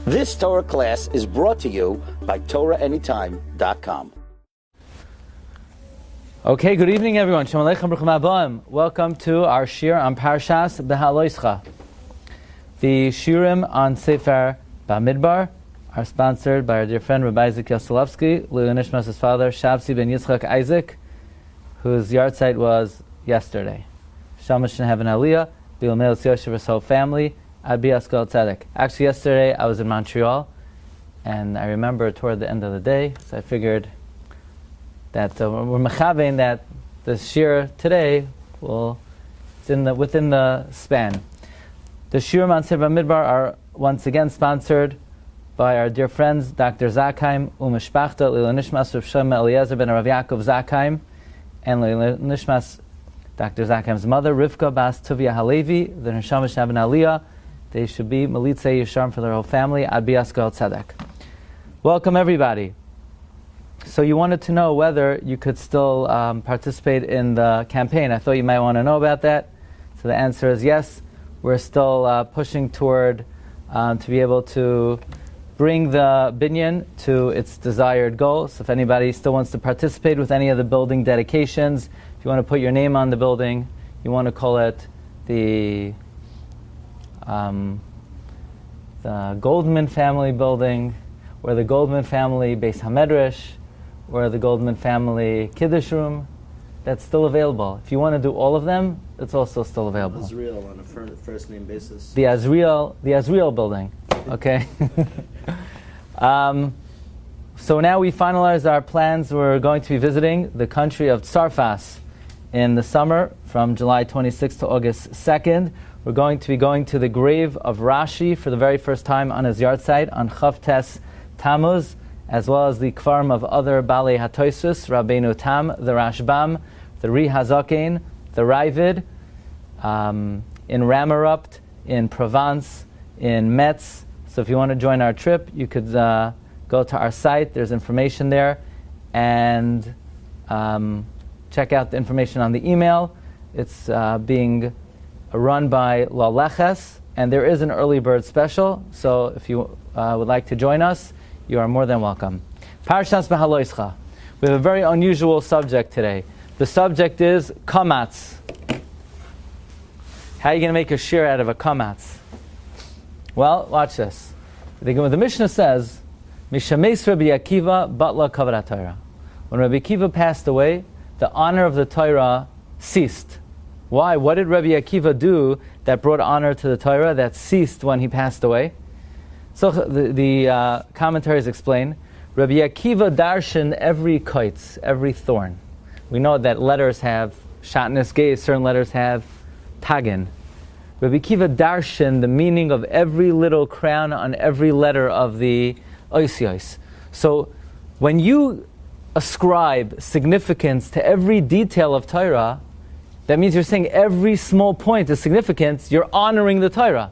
This Torah class is brought to you by TorahAnytime.com. Okay, good evening everyone. Shalom Aleichem, Bruchim Habayim. Welcome to our Shiur on Parshas Beha'aloscha. The Shiurim on Sefer Bamidbar are sponsored by our dear friend Rabbi Isaac Yoselovsky, Lili Nishmas' father, Shabsi ben Yitzchak Isaac, whose yard site was yesterday. Shamash and Heaven Aliyah, Bilamel Yosef, his whole family, Abi Askal Tzedek. Actually, yesterday I was in Montreal, and I remember toward the end of the day, so I figured that we're mechavein that the shiur today it's within the span. The shiurim on Sefer Midbar are once again sponsored by our dear friends Dr. Zakheim Umishpachta Lila Nishmas Rav Shlomo Eliezer ben Rav Yaakov Zakheim, and Lila Nishmas Dr. Zakheim's mother Rivka Bas Tuvia Halevi, the Neshama Shabbat Aliyah. They should be Malitzei Yisharm for their whole family. Ad Biaskal Tzedek. Welcome everybody. So you wanted to know whether you could still participate in the campaign. I thought you might want to know about that. So the answer is yes. We're still pushing toward to be able to bring the binyan to its desired goal. So if anybody still wants to participate with any of the building dedications, if you want to put your name on the building, you want to call it the Goldman family building, or the Goldman family Beis HaMedrash, or the Goldman family Kiddush room, that's still available. If you want to do all of them, it's also still available. Azriel on a first name basis. The Azriel building. Okay. So now we finalized our plans. We're going to be visiting the country of Tzarfas in the summer from July 26th to August 2nd. We're going to be going to the grave of Rashi for the very first time on his yard site on Chavtes Tammuz, as well as the kfarim of other Balei HaTosfos, Rabbeinu Tam, the Rashbam, the Ri Hazaken, the Ravid, in Ramarupt, in Provence, in Metz. So if you want to join our trip, you could go to our site. There's information there, and check out the information on the email. It's being run by La Leches, and there is an early bird special. So if you would like to join us, you are more than welcome. Parshas Beha'aloscha. We have a very unusual subject today. The subject is kamatz. How are you going to make a shiur out of a kamatz? Well, watch this. The Mishnah says, Mishameis Rabbi Akiva batla kavod Torah. When Rabbi Akiva passed away, the honor of the Torah ceased. Why? What did Rabbi Akiva do that brought honor to the Torah that ceased when he passed away? So the commentaries explain, Rabbi Akiva darshan every kaitz, every thorn. We know that letters have shatnez geis, certain letters have tagin. Rabbi Akiva darshan the meaning of every little crown on every letter of the oisios. So when you ascribe significance to every detail of Torah, that means you're saying every small point is significance, you're honoring the Torah.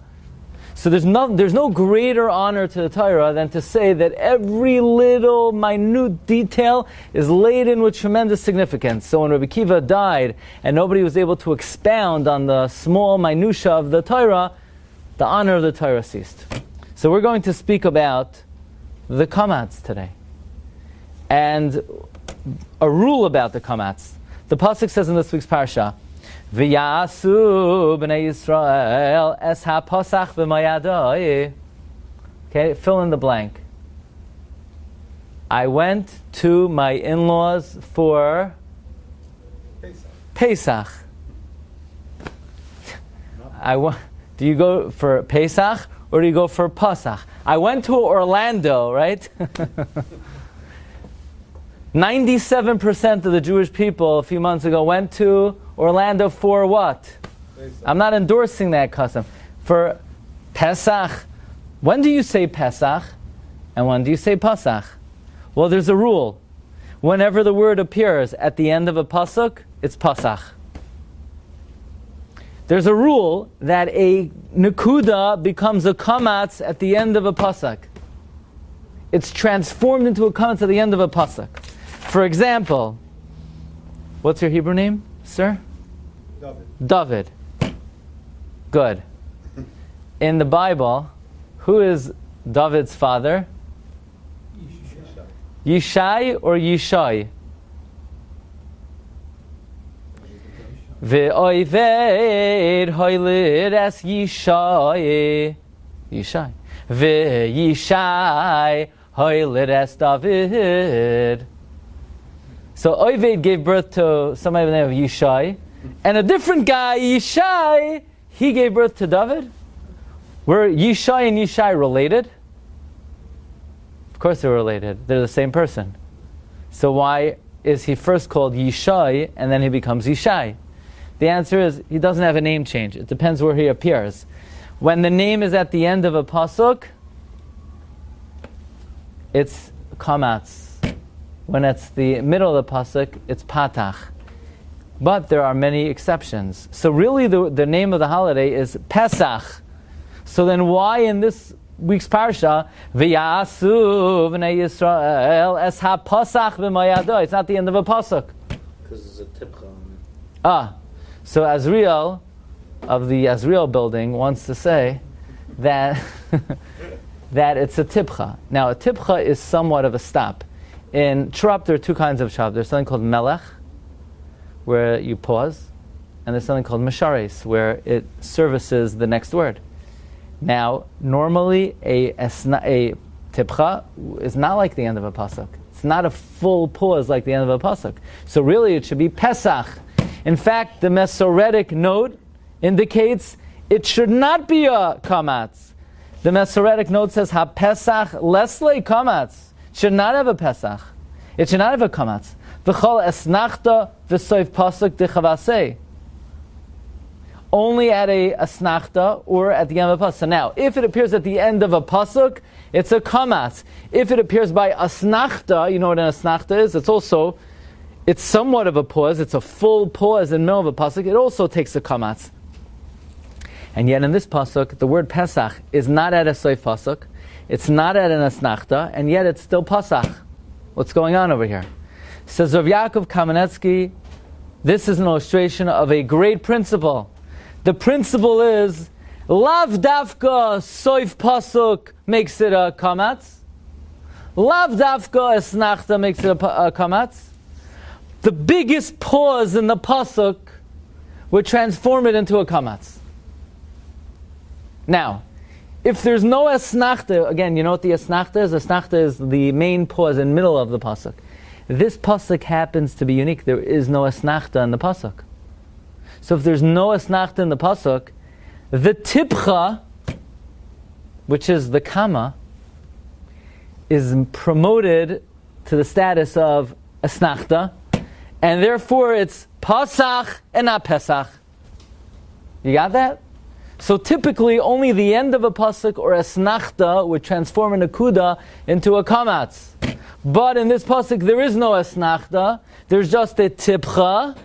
So there's no greater honor to the Torah than to say that every little minute detail is laden with tremendous significance. So when Rabbi Akiva died and nobody was able to expound on the small minutia of the Torah, the honor of the Torah ceased. So we're going to speak about the kamatz today. And a rule about the kamatz. The pasuk says in this week's Parsha, V'yasu b'nei Yisrael es ha-posach b'mayadoi. Okay, fill in the blank. I went to my in-laws for Pesach. Do you go for Pesach or do you go for Pasach? I went to Orlando, right? 97% of the Jewish people a few months ago went to Orlando for what? Pesach. I'm not endorsing that custom. For Pesach. When do you say Pesach? And when do you say Pasach? Well, there's a rule. Whenever the word appears at the end of a pasuk, it's Pasach. There's a rule that a nekuda becomes a kamatz at the end of a pasuk. It's transformed into a kamatz at the end of a pasuk. For example, what's your Hebrew name, sir? David. Good. In the Bible, who is David's father? Yishai or Yishai? Ve'oived holiest Yishai. Yishai. Ve'yishai holiest David. So Oived gave birth to somebody by the name of Yishai, and a different guy, Yishai, he gave birth to David. Were Yishai and Yishai related? Of course they're related. They're the same person. So why is he first called Yishai and then he becomes Yishai? The answer is he doesn't have a name change. It depends where he appears. When the name is at the end of a pasuk, it's kamatz. When it's the middle of the pasuk, it's patach. But there are many exceptions. So really the name of the holiday is Pesach. So then why in this week's Parsha, V'yasu v'nei Yisrael es ha-pasach b'mayado? It's not the end of a pasuk. Because it's a tipcha. So Azriel, of the Azriel building, wants to say that that it's a tipcha. Now a tipcha is somewhat of a stop. In Trop there are two kinds of shop. There's something called melech, where you pause, and there's something called mishares, where it services the next word. Now, normally a tipcha is not like the end of a pasuk. It's not a full pause like the end of a pasuk. So really it should be Pesach. In fact, the Masoretic note indicates it should not be a kamatz. The Masoretic note says, Ha-Pesach lesle kamatz. It should not have a Pesach. It should not have a kamatz. V'chol esnachta v'soif pasuk dechavasei. Only at a asnachta or at the end of a pasuk. So now, if it appears at the end of a pasuk, it's a kamatz. If it appears by asnachta, you know what an asnachta is? It's somewhat of a pause. It's a full pause in the middle of a pasuk. It also takes a kamatz. And yet in this pasuk, the word Pesach is not at a soif pasuk. It's not at an asnachta, and yet it's still Pesach. What's going on over here? Says Rav Yaakov Kamenetsky, this is an illustration of a great principle. The principle is, Lav Dafka Soif Pasuk makes it a kamatz. Lav Dafka Asnachta makes it a kamatz. The biggest pause in the pasuk would transform it into a kamatz. Now, if there's no asnachta, again, you know what the asnachta is? Asnachta is the main pause in the middle of the pasuk. This pasuk happens to be unique. There is no asnachta in the pasuk. So if there's no asnachta in the pasuk, the tipcha, which is the kama, is promoted to the status of asnachta, and therefore it's pasach and not pesach. You got that? So typically only the end of a pasuk or asnachta would transform a nakuda into a kamatz. But in this pasuk there is no asnachta, there's just a tipcha,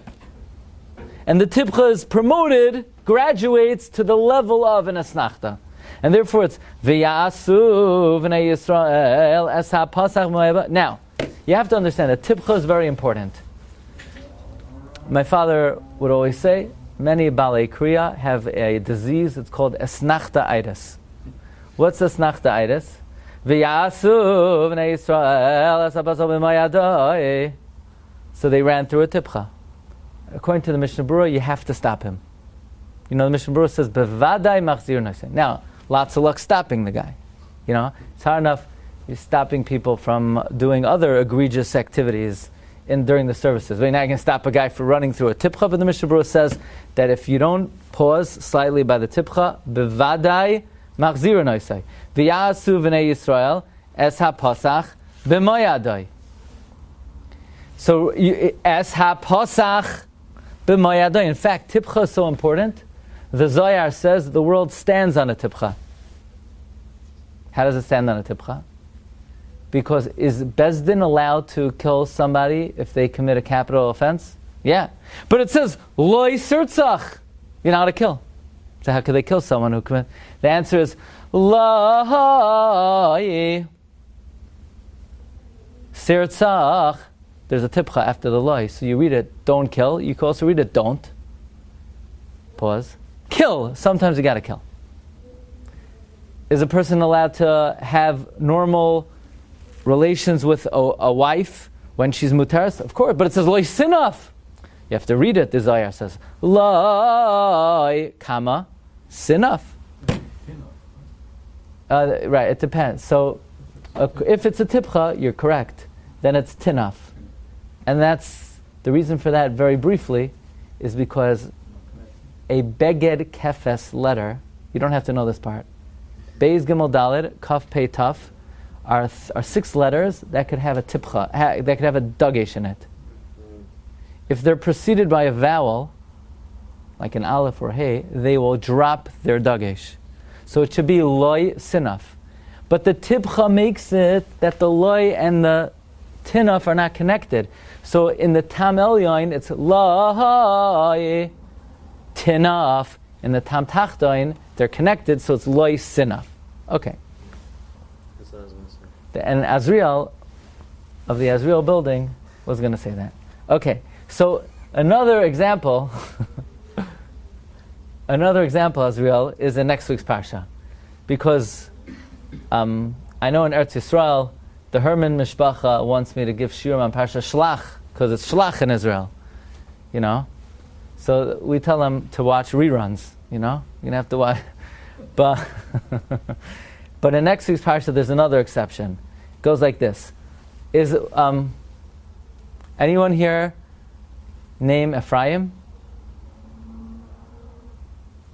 and the tipcha is promoted, graduates to the level of an asnachta. And therefore it's V'yasu v'nei Yisrael es ha-pasach b'mayado. Now, you have to understand that tipcha is very important. My father would always say, many Balei Kriya have a disease, it's called esnachtaitis. What's esnachtaitis? V'yasu v'nei Yisrael es ha-pasach b'mayado. So they ran through a tipcha. According to the Mishnah Berurah, you have to stop him. You know, the Mishnah Berurah says, Bevadai machzir nosei. Now, lots of luck stopping the guy. You know, it's hard enough you're stopping people from doing other egregious activities during the services. But now you can stop a guy for running through a tipcha, but the Mishnah Berurah says that if you don't pause slightly by the tipcha, Bevadai machzir nosei. V'yasu v'nei Yisrael es ha-pasach b'mayadai. So, es ha-pasach b'mayadai. In fact, tipcha is so important. The Zohar says the world stands on a tipcha. How does it stand on a tipcha? Because is Bezdin allowed to kill somebody if they commit a capital offense? Yeah. But it says, Loi sirtzach. You're not allowed to kill. So how could they kill someone who commit? The answer is, Loi sirtzach. There's a tipcha after the Loi. So you read it, don't kill. You can also read it, don't. Pause. Kill. Sometimes you got to kill. Is a person allowed to have normal relations with a wife when she's mutaris? Of course, but it says loy sinaf. You have to read it. The Zohar says loy kama sinaf. Right, it depends. So, if it's a tipcha, you're correct. Then it's tinaf, and that's the reason for that. Very briefly, is because a beged kefes letter. You don't have to know this part. Beis Gimel Daled Kaf Pei Taf are 6 letters that could have a tipcha, that could have a dagesh in it. If they're preceded by a vowel, like an aleph or hey, they will drop their dagesh. So it should be loy sinaf. But the tipcha makes it that the loy and the tinaf are not connected. So in the tam elyon, it's loy tinaf. In the tam tachtoin, they're connected, so it's loy sinaf. Okay. And Azriel, of the Azriel building, was going to say that. Okay, so another example, Azriel, is in next week's Parsha. Because I know in Eretz Yisrael, the Herman Mishpacha wants me to give Shiurim on Parsha Shlach, because it's Shlach in Israel. You know? So we tell them to watch reruns, you know? You're going to have to watch. But in next week's Parsha, there's another exception. It goes like this. Is anyone here name Ephraim?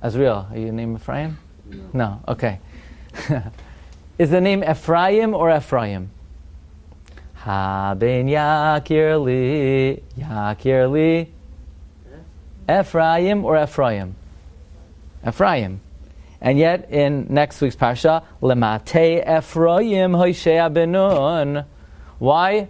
Azriel, are you named Ephraim? No. Okay. Is the name Ephraim or Ephraim? Ha ben yakir li. Ephraim or Ephraim? Ephraim. And yet, in next week's Parsha, Lemate Ephraim Hoshea Benun. Why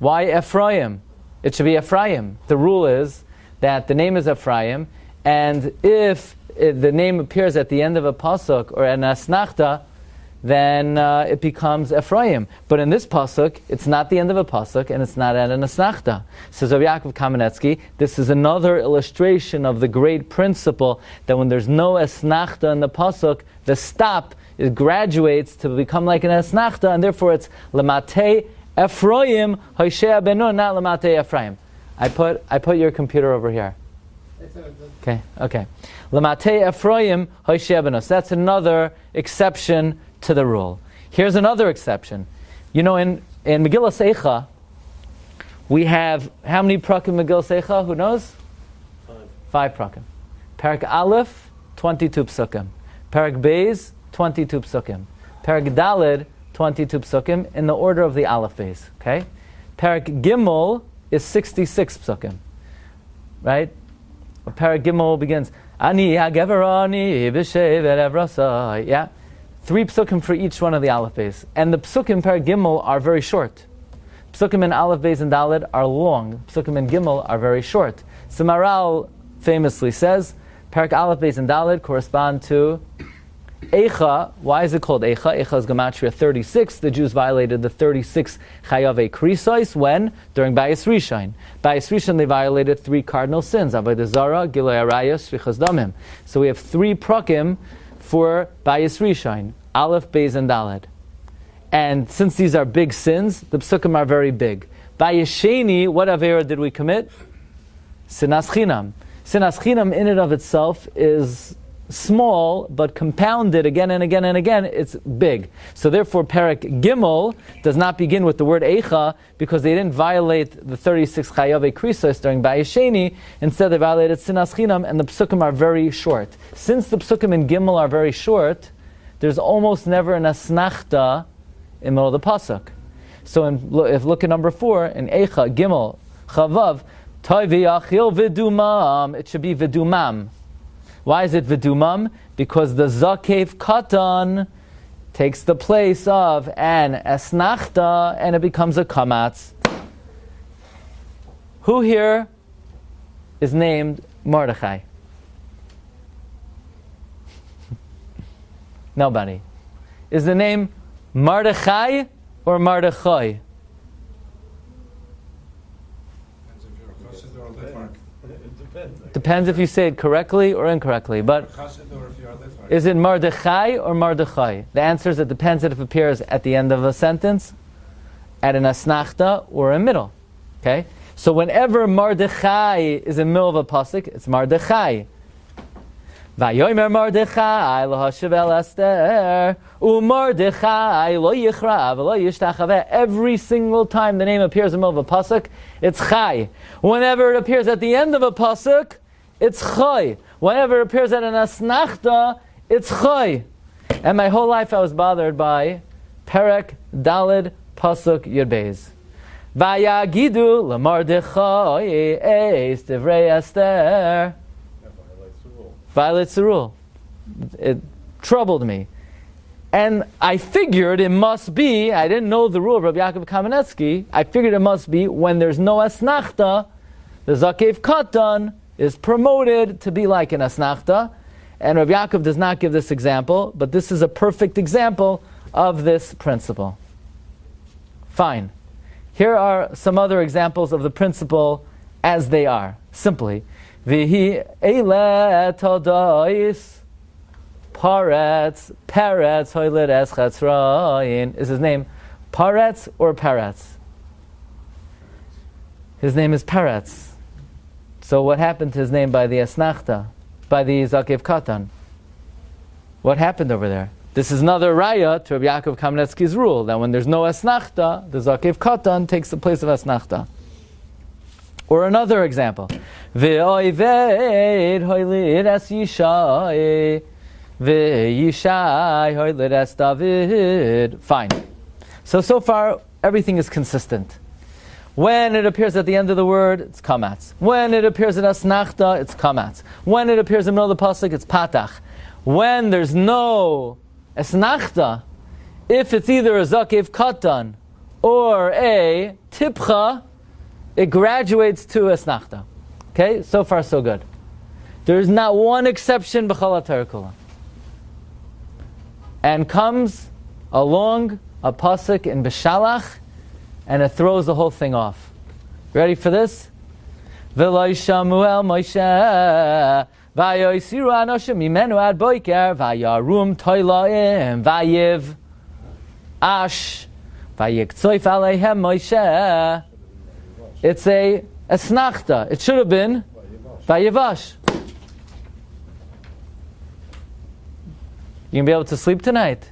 Ephraim? It should be Ephraim. The rule is that the name is Ephraim, and if the name appears at the end of a pasuk or an asnachta, then it becomes Ephraim. But in this pasuk, it's not the end of a pasuk, and it's not at an asnachta. Says Rabbi Yaakov Kamenetsky, this is another illustration of the great principle that when there's no asnachta in the pasuk, the stop it graduates to become like an asnachta, and therefore it's lemate Ephraim Hoshea Benun, not lemate Ephraim. I put your computer over here. Okay. Lemate Ephraim Hoshea Benun. So that's another exception to the rule. Here's another exception. You know, in Megillas Eicha, we have how many prakim Megillas Eicha? Who knows? 5 prakim. Parak Aleph, 22 psukim. Parak Beis, 22 psukim. Parak Daled, 22 psukim, in the order of the Aleph Beis. Okay? Parak Gimel is 66 psukim. Right? Parak Gimel begins, Ani hageverani b'shevet evrasai. Yeah? 3 psukim for each one of the Aleph Beis. And the psukim Parak Gimel are very short. Psukim in Aleph Beis and Daled are long. Psukim in Gimel are very short. So Maral famously says, Parak Aleph Beis and Daled correspond to Eicha. Why is it called Eicha? Eicha is Gematria 36. The Jews violated the 36 Chayave Krisos when? During Bayis Rishon. Bayis Rishon they violated 3 cardinal sins. Avodah Zarah, Gilui Arayos, Shvichas Damim. So we have 3 prakim for Bayis Rishon. Aleph, Beis, and Daled. And since these are big sins, the psukim are very big. Bayis Sheni, what avera did we commit? Sinas Chinam. Sinas Chinam in and of itself is small, but compounded again and again and again, it's big. So therefore, Parak Gimel does not begin with the word Eicha, because they didn't violate the 36 Chayave Krisos during Bayis Sheni. Instead, they violated Sinas Chinam, and the psukim are very short. Since the psukim in Gimel are very short, there's almost never an asnachta in the middle of the pasuk. So if look at number 4, in Eicha, Gimel, Chavav, Toivi Achil Vidumam, it should be Vidumam. Why is it Vidumam? Because the Zakev Katan takes the place of an asnachta and it becomes a kamatz. Who here is named Mordechai? Nobody. Is the name Mordechai or Mordechai? It depends. Depends if you say it correctly or incorrectly. But Is it Mardechai or Mardechai? The answer is it depends if it appears at the end of a sentence, at an asnachta, or in middle. Okay? So whenever Mardechai is in the middle of a pasuk, it's Mardechai. Vayomer Mardechai lahashiv el Esther uMardechai lo yichra v'lo yishtachaveh. Every single time the name appears in the middle of a pasuk, it's Chai. Whenever it appears at the end of a pasuk, it's Chai. Whenever it appears at an asnachta, it's Chai. And my whole life I was bothered by Perek Daled Pasuk Yud Beis. Vayagidu leMardechai eis divrei Esther. Violates the rule. It troubled me. And I figured it must be, I didn't know the rule of Rabbi Yaakov Kamenetsky, I figured it must be when there's no asnachta, the Zakev Katan is promoted to be like an asnachta. And Rabbi Yaakov does not give this example, but this is a perfect example of this principle. Fine. Here are some other examples of the principle as they are. Simply, Vihi eile todais paretz hoilet es chatzrayin. Is his name Paretz or Paretz? His name is Paretz. So what happened to his name by the asnachta, by the Zakev Katan? What happened over there? This is another raya to Rabbi Yaakov Kamenetsky's rule that when there's no asnachta, the Zakev Katan takes the place of asnachta. Or another example, V'oived hoilid es Yishai, V'yishai hoilid es David. Fine. So far, everything is consistent. When it appears at the end of the word, it's kamatz. When it appears at asnachta, it's kamatz. When it appears in the middle of the pasuk, it's patach. When there's no asnachta, if it's either a zakev katan or a tipcha, it graduates to asnachta. Okay, so far so good. There is not one exception b'chol haTorah kula. And comes along a pasuk in Beshalach, and it throws the whole thing off. Ready for this? V'lo yishamu el Moshe v'yoisiru anoshim mimenu ad boiker v'yarum toilaim v'yiv ash v'yiktzoif aleihem Moshe. It's a asnachta. It should have been vayivash. You can be able to sleep tonight.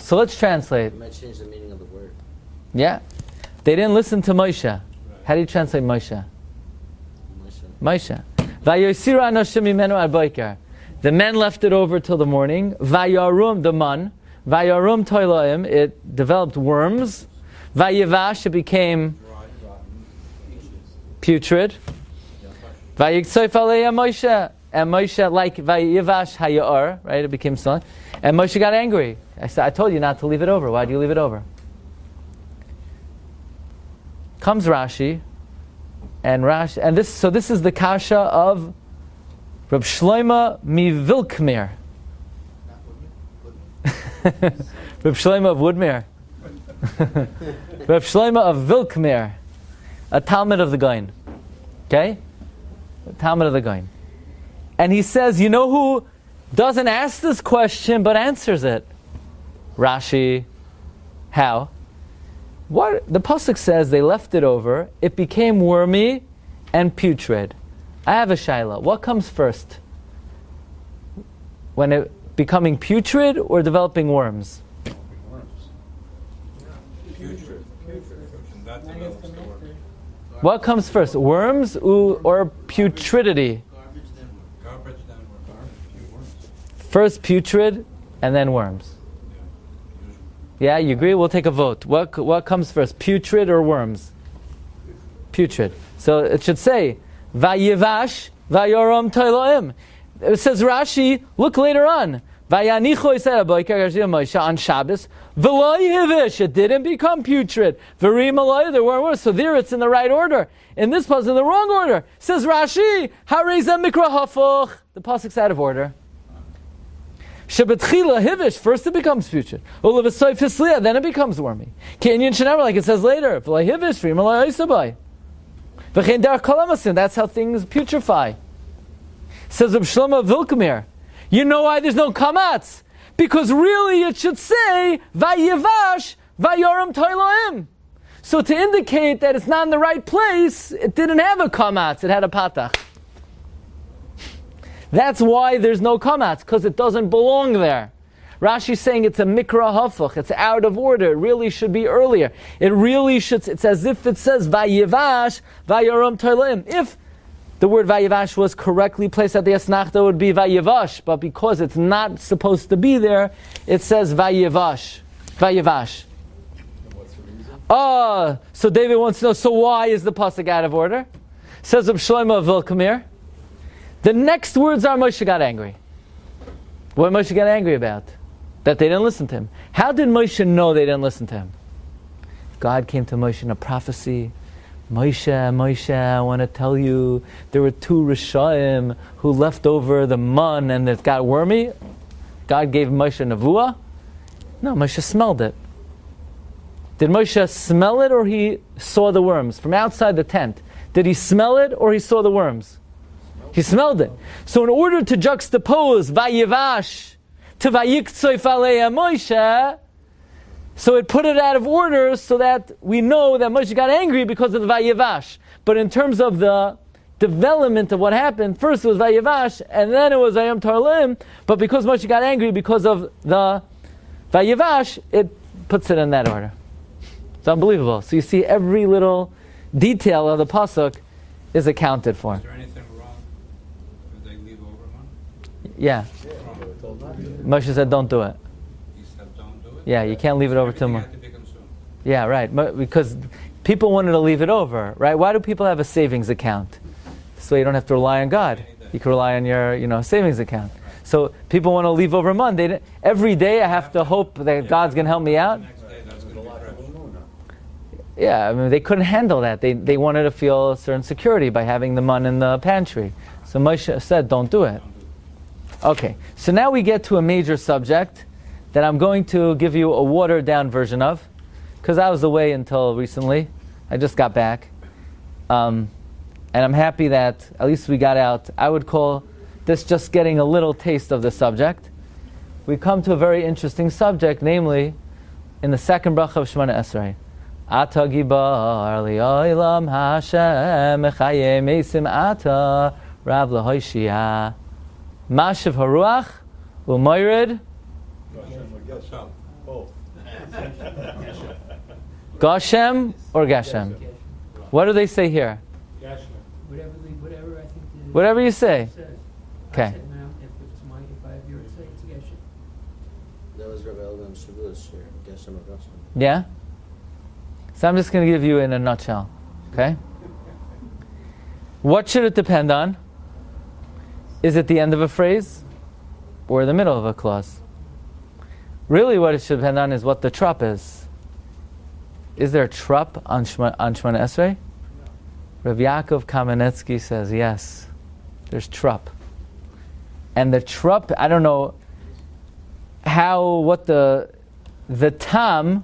So let's translate. You might change the meaning of the word. Yeah. They didn't listen to Moshe. How do you translate Moshe? Moshe. Vayosiru anoshim mimenu ad boiker. The men left it over till the morning. Vayarum, the man. Vayarum toilaim, it developed worms. Vayivash, it became putrid. Vayiksoif aleya Moshe. And Moshe, like Vayivash hayar, right? It became son. And Moshe got angry. I told you not to leave it over. Why do you leave it over? Comes Rashi, and this is the kasha of Reb Shlomo Mivilkmir. Reb Shlomo of Woodmere. Reb Shlomo of Vilkmir, a Talmud of the Gaon. Okay? A Talmud of the Gaon. And he says, you know who doesn't ask this question but answers it? Rashi. How? What the pasuk says, they left it over, it became wormy and putrid. I have a shaila. What comes first? When it becoming putrid or developing worms? Putrid. What comes first? Worms or putridity? Garbage, then worms. First putrid and then worms. Yeah, you agree? We'll take a vote. What comes first, putrid or worms? Putrid. So it should say, Vayivash, Vayoram Toiloim. It says Rashi, look later on. Vayanicho Moshe on Shabbos. V'loyivish, it didn't become putrid. V'rimaloi, there were worms. So there it's in the right order. In this pasuk, in the wrong order. Says Rashi, Hareza Mikra Hafuch. The pasuk's out of order. Shabbatchila hivish, first it becomes putrid. Ulavasoy fislia, then it becomes wormy. Kenyan shenever, like it says later. V'loyivish, v'rimaloi isabai. V'chein derech kol hamasin. That's how things putrefy. Says Reb Shlomo Vilkamir, you know why there's no kamatz? Because really it should say vayivash vayoram toiloim. So to indicate that it's not in the right place, it didn't have a kamatz, it had a patach. That's why there's no kamatz, because it doesn't belong there. Rashi's saying it's a mikra hafuch, it's out of order, it really should be earlier. It really should, it's as if it says vayivash vayoram toiloim. If the word vayivash was correctly placed at the asnachta, it would be vayivash, but because it's not supposed to be there, it says vayivash. Vayivash. So David wants to know, so why is the pasuk out of order? Says Reb Shlomo Vilkamir, the next words are Moshe got angry. What Moshe got angry about? That they didn't listen to him. How did Moshe know they didn't listen to him? God came to Moshe in a prophecy. Moshe, I want to tell you, there were 2 Rishaim who left over the mun and it got wormy. God gave Moshe nevuah. No, Moshe smelled it. Did Moshe smell it or he saw the worms? From outside the tent. Did he smell it or he saw the worms? He smelled it. So in order to juxtapose Vayivash to Vayiktzoi Falei Moshe, so it put it out of order so that we know that Moshe got angry because of the Vayivash. But in terms of the development of what happened, first it was Vayivash and then it was Vayom Tarlim, but because Moshe got angry because of the Vayivash, it puts it in that order. It's unbelievable. So you see every little detail of the pasuk is accounted for. Is there anything wrong if they leave over one? Yeah. Moshe said don't do it. He said don't do it? Yeah, you can't leave it over to Everything him. had to be consumed. Yeah, right. Because people wanted to leave it over, right? Why do people have a savings account? So you don't have to rely on God. You can rely on your, savings account. So people want to leave over Monday. Every day I have to hope that God's going to help me out. Next day, that's going to be fresh. Yeah, I mean, they couldn't handle that. They wanted to feel a certain security by having the mun in the pantry. So Moshe said, don't do it. Okay, so now we get to a major subject that I'm going to give you a watered-down version of, because I was away until recently. I just got back. And I'm happy that at least we got out. I would call this just getting a little taste of the subject. We come to a very interesting subject, namely, in the second bracha of Shemona Esrei. Ata gibar li'olam Hashem mechaye meisim ata rav lahoshia mashiv haruach u'moirid Gashem or Gashem? What do they say here? Whatever I think. Whatever you say. Okay. I said now, if I have your say, it's Geshem. That was Rabbi Elvin Shavuos here. Geshem or Gashem. Yeah? So I'm just going to give you in a nutshell. Okay? What should it depend on? Is it the end of a phrase or the middle of a clause? Really what it should depend on is what the trup is. Is there a trup on Shemona Esrei? Rav Yaakov Kamenetsky says yes. There's trup. And the trup, I don't know what the tam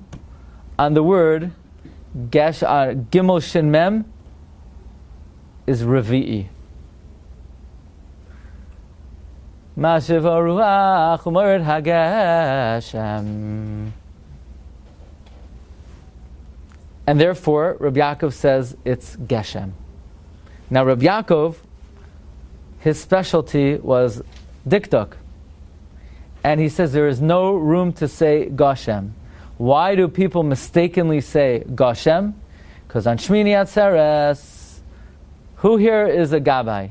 on the word Gimel Shin Mem is Revi'i. Mashiv Aruach Umarid Hagashem. And therefore, Rabbi Yaakov says it's Geshem. Now, Rabbi Yaakov, his specialty was diktuk. And he says there is no room to say Gashem. Why do people mistakenly say Gashem? Because on Shmini Atzeres, who here is a Gabbai?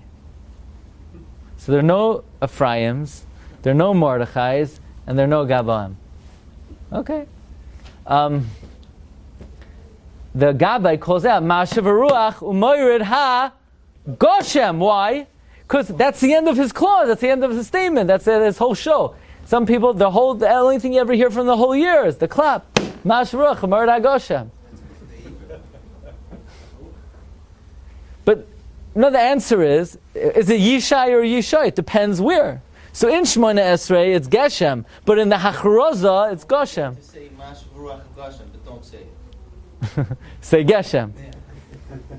So there are no Ephraims, there are no Mordechais, and there are no Gabaim. Okay. The Gabbai calls out Mashav Ruach Umoirid Ha Goshem. Why? Because that's the end of his clause. That's the end of his statement. That's his whole show. Some people, the only thing you ever hear from the whole year is the clap. Mashav Ruach Umoirid Ha Goshem. But no, the answer is it Yishai or Yishai? It depends where. So in Shemona Esrei it's Geshem, but in the Hachroza it's Goshem. Say Mashav Ruach Gashem, but don't say it. Say Geshem.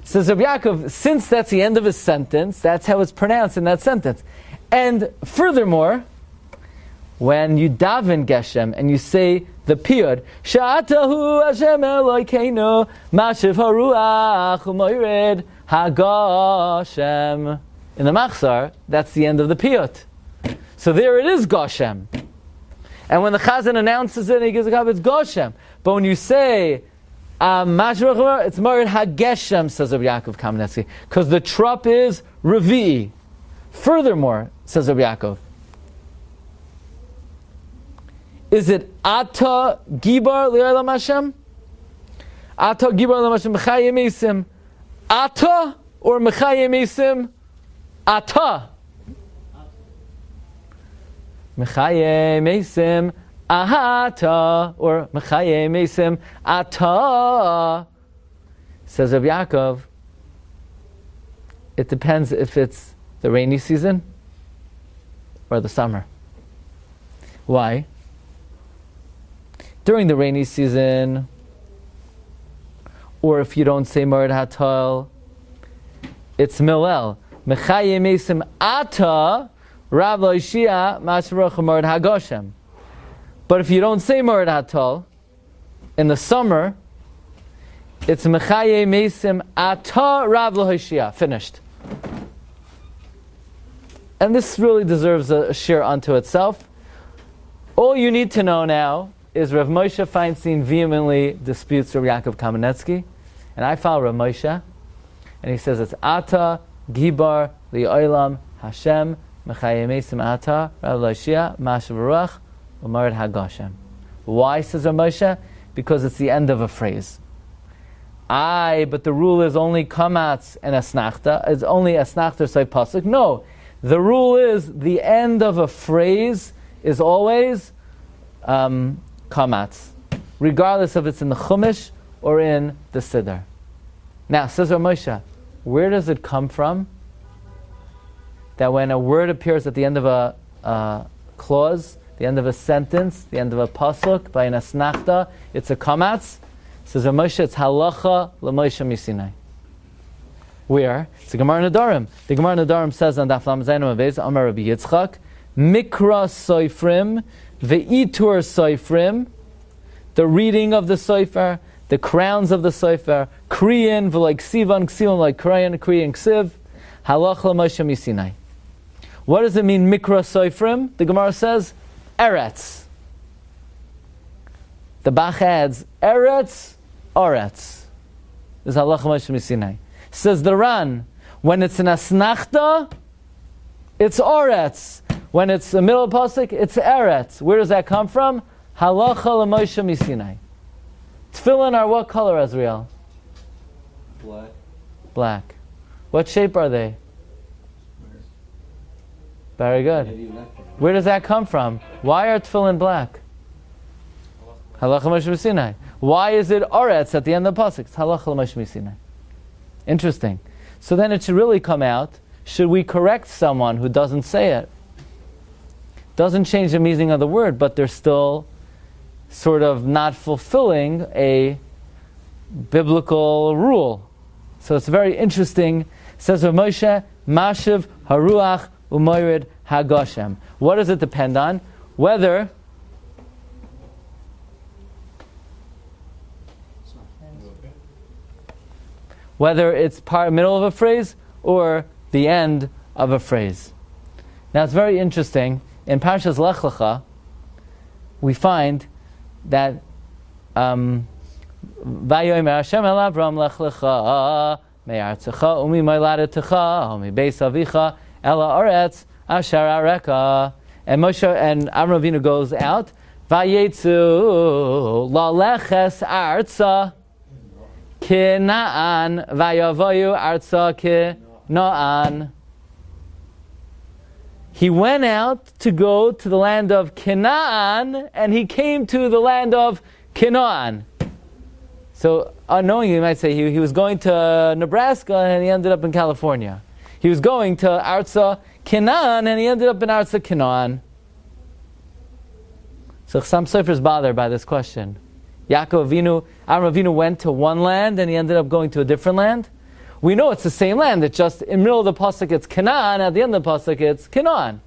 Says Rabbi Yaakov, since that's the end of his sentence, that's how it's pronounced in that sentence. And furthermore, when you daven Geshem and you say the piyud, Sha'atahu Hashem Elokeinu, Mashiv Haruach U'moired HaGoshem. In the Machzor, that's the end of the piyut. So there it is, Goshem. And when the Chazan announces it, he gives a copy, it's Goshem. But when you say, it's Moired HaGeshem, says Rabbi Yaakov Kamenetsky, because the trup is Revi'i. Furthermore, says Rabbi Yaakov, is it Ata Gibar Li'olam Hashem? Ata Gibar Li'olam Hashem Mechayim Esim. Ata or Mechayim Esim? Ata. Mechayim Esim Ahata or Mechayim Esim Ata. Says Rabbi Yaakov, it depends if it's the rainy season or the summer. Why? During the rainy season, or if you don't say Moed Hatal, it's Milel. Mechayim Esim Ata Rav Lo Ishia Masharuch Moed HaGoshem. But if you don't say Moed Hatal, in the summer, it's Mechayim Esim Ata Rav Lo Ishia. Finished. And this really deserves a share unto itself. All you need to know now is Rav Moshe Feinstein vehemently disputes Rav Yaakov Kamenetsky, and I follow Rav Moshe, and he says it's Ata Gibar Li'olam Hashem Mechayim Esim Ata Rav Lo Ishia Mashav Ruach U'Moed HaGoshem. Why, says Rav Moshe? Because it's the end of a phrase. But the rule is only kamatz and asnachta. It's only asnachta say pasuk. No, the rule is the end of a phrase is always kamatz, regardless if it's in the Chumash or in the Siddur. Now, says Rav Moshe, where does it come from that when a word appears at the end of a clause, the end of a sentence, the end of a pasuk, by an asnachta, it's a kamatz? Says Rav Moshe, it's halacha l'Moshe misinai. Where? It's the Gemara Nadarim. The Gemara Nadarim says on Daf Lam Zayin Amavez, Amar Rabbi Yitzchak, Mikra Soifrim, Ve'itur Soifrim, the reading of the Soifer, the crowns of the Soifer, Kriyan, like Sivan, Ksivan, like Kriyan, Kriyan, Ksiv, Halach l'Moshe misinai. What does it mean, Mikra Soifrim? The Gemara says, Eretz. The Bach adds, Eretz, Oretz. This is Halach Moshe misinai. Says the Ran, when it's an asnachta, it's Oretz. When it's the middle of pasuk, it's Eretz. Where does that come from? Halacha l'Moshe misinai. Tefillin are what color, Azriel? Black. Black. What shape are they? Very good. Where does that come from? Why are tefillin black? Halacha Moshe misinai. Why is it Oretz at the end of the pasuk? It's Halacha Moshe misinai. Interesting. So then it should really come out, should we correct someone who doesn't say it? Doesn't change the meaning of the word, but they're still sort of not fulfilling a biblical rule. So it's very interesting. It says Rav Moshe, Mashiv Haruach U'Moired HaGoshem. What does it depend on? Whether it's middle of a phrase or the end of a phrase. Now it's very interesting. In Parshas Lech Lecha, we find that Vayomer Hashem el Avram Lech Lecha me'artzecha umi meiladetecha umi beis avicha ela aretz asher areka. And Moshe and Avram Avinu goes out. Vayetzu laleches artza Kina'an vayavoyu artza kina'an. He went out to go to the land of Canaan, and he came to the land of Canaan. So, unknowingly, you might say he was going to Nebraska, and he ended up in California. He was going to Arza Canaan, and he ended up in Arza Canaan. So some Sofers bothered by this question. Yaakov Avinu, Avram Avinu went to one land, and he ended up going to a different land. We know it's the same land. It's just in the middle of the pasuk it's Canaan, at the end of the pasuk it's Canaan.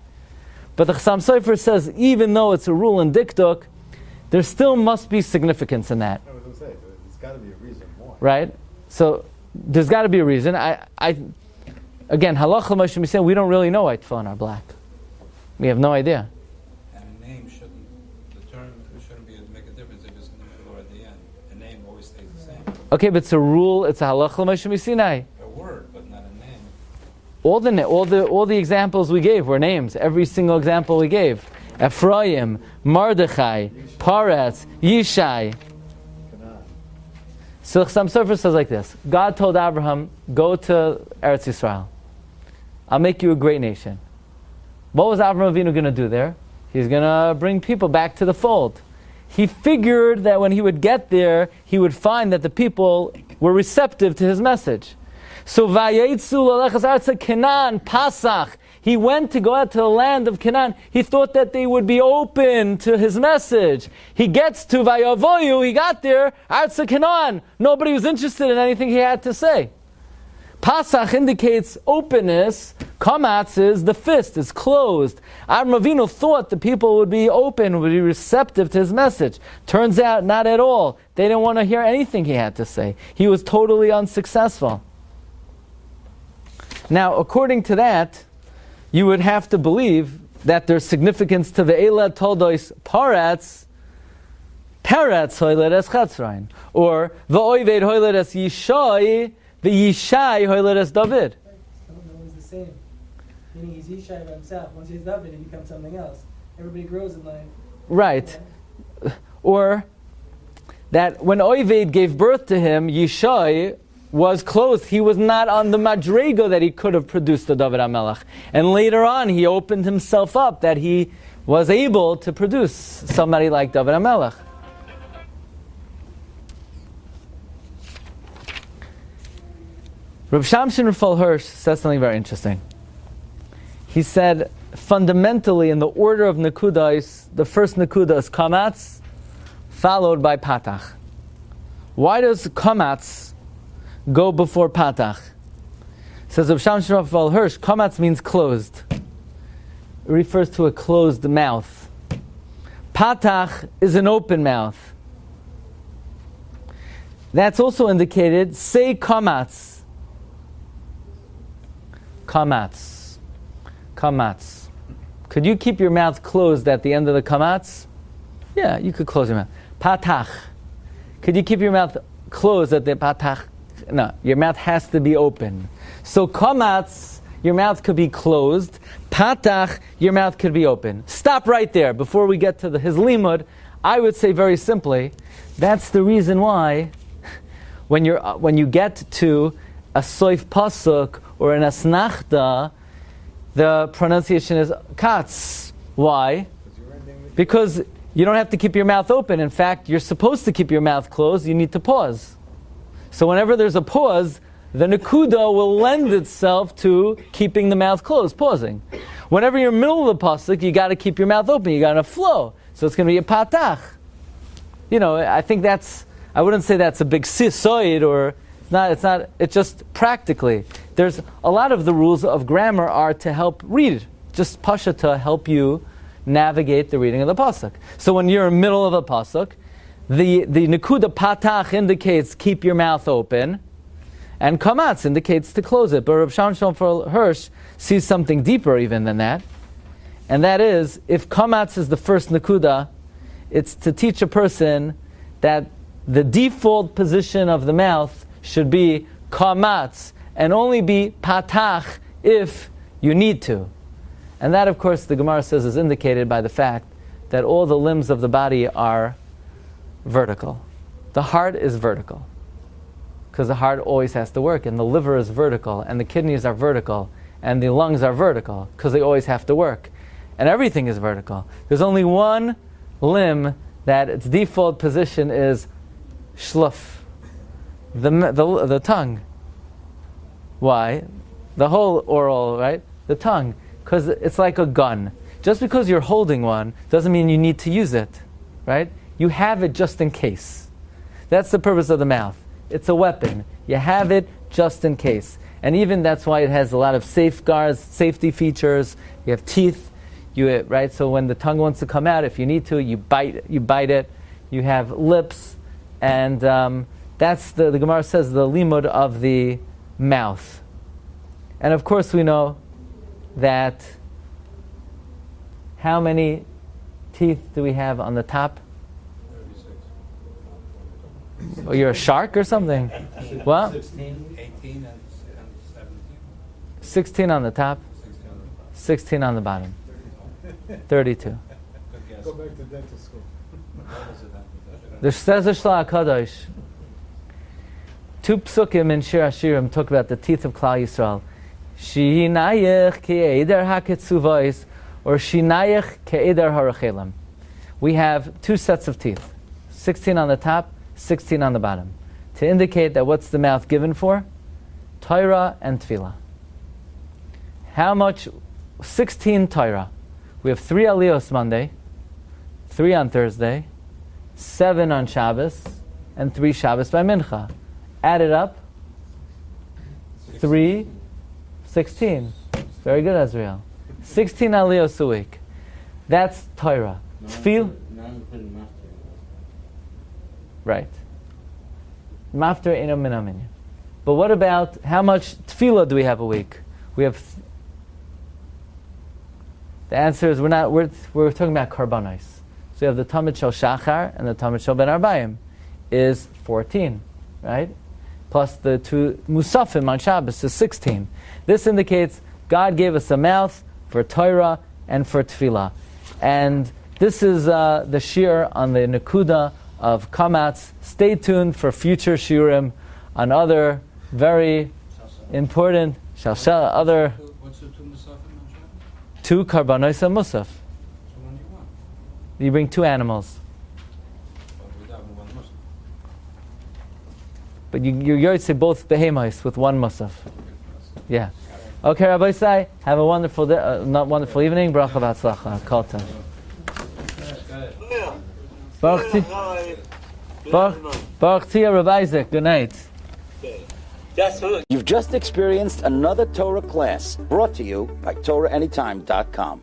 But the Chassam Sofer says even though it's a rule in Dikduk, there still must be significance in that. I was going to say, there's got to be a reason why. Right? So there's got to be a reason. Again, halacha Moshe Misian, we don't really why tefillin are black. We have no idea. And a name shouldn't, the term shouldn't make a difference if it's in the middle or at the end. A name always stays the same. Okay, but it's a rule, it's a halacha Moshe Misinai. A word, but not a name. All the examples we gave were names. Every single example we gave. Ephraim, Mardechai, Paretz, Yishai. So some Sofer says like this. God told Abraham, go to Eretz Yisrael. I'll make you a great nation. What was Abraham Avinu going to do there? He's going to bring people back to the fold. He figured that when he would get there, he would find that the people were receptive to his message. So Vayetzu Lalechas Arza Canaan, Pasach. He went to go out to the land of Canaan. He thought that they would be open to his message. He gets to Vayavoyu, he got there, Arza Canaan. Nobody was interested in anything he had to say. Pasach indicates openness. Komatz is the fist, is closed. Avraham Avinu thought the people would be open, would be receptive to his message. Turns out, not at all. They didn't want to hear anything he had to say. He was totally unsuccessful. Now, according to that, you would have to believe that there's significance to Ve'ela Toldois Paretz, Hoilet Es Chatzrain, or V'oived Hoilet Es Yishai, V'yishai Hoilet Es David. No one's the same. Meaning he's Yishai by himself. Once he's David, he becomes something else. Everybody grows in life. Right. Yeah. Or that when Oived gave birth to him, Yishai was closed. He was not on the madrego that he could have produced the David HaMelech. And later on, he opened himself up that he was able to produce somebody like David HaMelech. Reb Shamshin Rafal Hirsch said something very interesting. He said, fundamentally, in the order of Nekudas, the first Nekuda is Kamatz, followed by Patach. Why does Kamatz go before Patach? Says Reb Shamshin Rafal Hirsch, Komatz means closed. It refers to a closed mouth. Patach is an open mouth. That's also indicated, say Komatz. Kamatz. Kamatz. Could you keep your mouth closed at the end of the kamatz? Yeah, you could close your mouth. Patach. Could you keep your mouth closed at the patach? No, your mouth has to be open. So kamatz, your mouth could be closed. Patach, your mouth could be open. Stop right there before we get to his limud. I would say very simply, that's the reason why when you get to a soif pasuk or an asnachta, the pronunciation is katz. Why? Because you don't have to keep your mouth open. In fact, you're supposed to keep your mouth closed. You need to pause. So whenever there's a pause, the nekuda will lend itself to keeping the mouth closed, pausing. Whenever you're in the middle of the pasuk, you got to keep your mouth open. You got to flow. So it's going to be a patach. I think I wouldn't say that's a big sisoid or it's just practically. There's a lot of the rules of grammar are to help read, just Parsha to help you navigate the reading of the pasuk. So when you're in the middle of a pasuk, the nekuda patach indicates keep your mouth open, and kamatz indicates to close it. But Reb Shamshin Hirsch sees something deeper even than that, and that is, if kamatz is the first nekuda, it's to teach a person that the default position of the mouth should be kamatz, and only be patach if you need to. And that, of course, the Gemara says is indicated by the fact that all the limbs of the body are vertical. The heart is vertical, because the heart always has to work, and the liver is vertical, and the kidneys are vertical, and the lungs are vertical, because they always have to work. And everything is vertical. There's only one limb that its default position is shluf, the tongue. Why? The whole oral, right? The tongue. Because it's like a gun. Just because you're holding one doesn't mean you need to use it, right? You have it just in case. That's the purpose of the mouth. It's a weapon. You have it just in case. And even that's why it has a lot of safeguards, safety features. You have teeth, right? So when the tongue wants to come out, if you need to, you bite it. You have lips, and that's the Gemara says the limud of the mouth. And of course we know that how many teeth do we have on the top? 36. Oh, you're a shark or something? What? 16, 18, and 17. 16 on the top, 16 on the bottom. 32. Good guess. Go back to dental school. The says the Shla HaKadosh. 2 psukim in Shir HaShiurim talk about the teeth of Klal Yisrael. Shinayich ke'eder ha'ketzuvos, or shinayich ke'eder ha'rachelim. We have 2 sets of teeth, 16 on the top, 16 on the bottom, to indicate that what's the mouth given for? Torah and Tefillah. How much? 16 Torah. We have 3 Aliyos Monday, 3 on Thursday, 7 on Shabbos, and 3 Shabbos by Mincha. Add it up. 3, 16. Very good, Azriel. 16 Aliyos a week. That's Torah. Tefillah. Right. Mafter ino min aminyan. But what about how much tefillah do we have a week? We have. The answer is we're talking about karbanos. So you have the Tamid Shel Shachar and the Tamid Shel Ben Arbayim is 14, right? Plus the 2 Musafim on Shabbos is 16. This indicates God gave us a mouth for Torah and for Tefillah. And this is the Shiur on the Nekuda of Komatz. Stay tuned for future Shiurim on other very important other What's the 2 Musafim on Shabbos? 2 karbanos and musaf. So when you want? You bring 2 animals. Without 1 Musaf. But you say both behemos with 1 musaf. Yeah. Okay, Rabbi Sai, have a wonderful day, not wonderful evening. Bracha v'atzlacha. Kol tov. Baruch Tia, Rabbi Isaac. Good night. You've just experienced another Torah class brought to you by TorahAnytime.com.